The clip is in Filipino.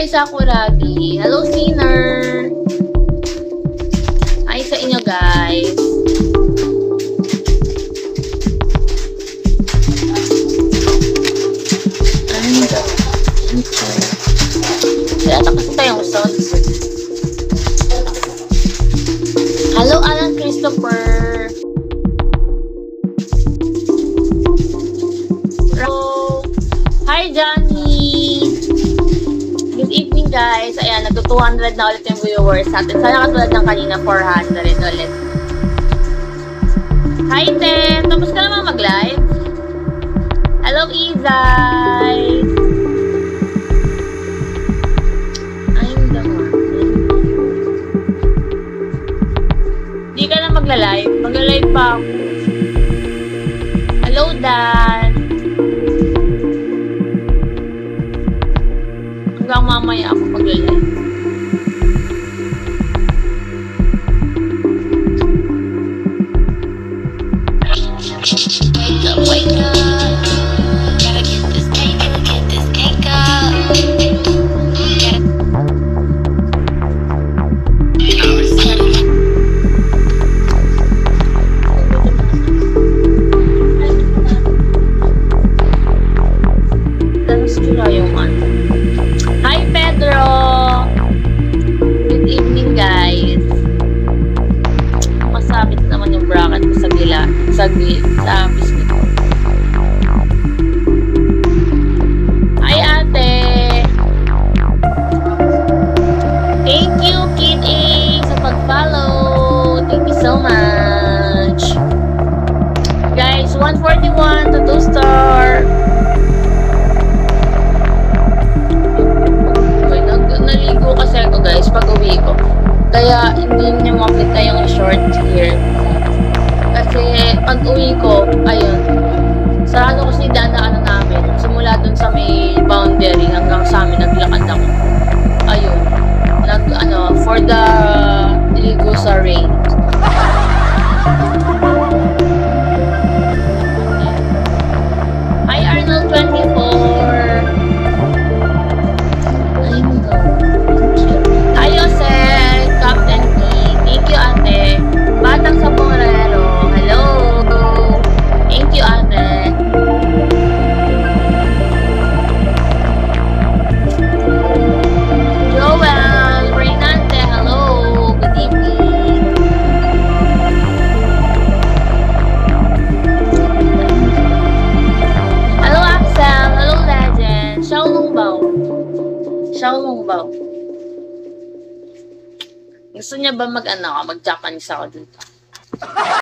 Hi, Sakuragi. Hello, Sinner. Hi sa inyo, guys. Ano ba? Kaya kasi tayong sound. Hello, Alan Christopher. Hello. Hi, Johnny. Good evening, guys. Ayan, nag-200 na ulit yung viewers natin. Sana katulad ng kanina, 400 ulit. Hi, Tem. Tapos ka naman mag-live? Hello, Izay. I'm the one. Di ka na magla-live? Magla-live pa ako. Hello, Dan. Hanggang mamaya ako magla-live. Wake up. Gotta get this cake up. Tapos sila yung ano. Hi, Pedro! Good evening, guys. Masabit naman yung bracket ko sa gila. Sa biscuit ko. Hi, ate! Thank you, Kid A, sa pag-follow. Thank you so much. Guys, 141 to 2-star. Naligo kasi ako, guys, pag uwi ko. Kaya hindi niyo makita yung short here. Kasi pag uwi ko, ayun, sarado kasi dadaanan namin. Simula dun sa may boundary hanggang sa amin, naglakad ako. Ayun, for the ligo sa rain. Hi, Arnold 24. Batang sa Borero. Hello. Thank you, ate. Joel Reynante. Hello. Good evening. Hello, Axel. Hello, Legend. Xiaolong Bao. Xiaolong Bao. Gusto niya ba mag-Japanese ako dito?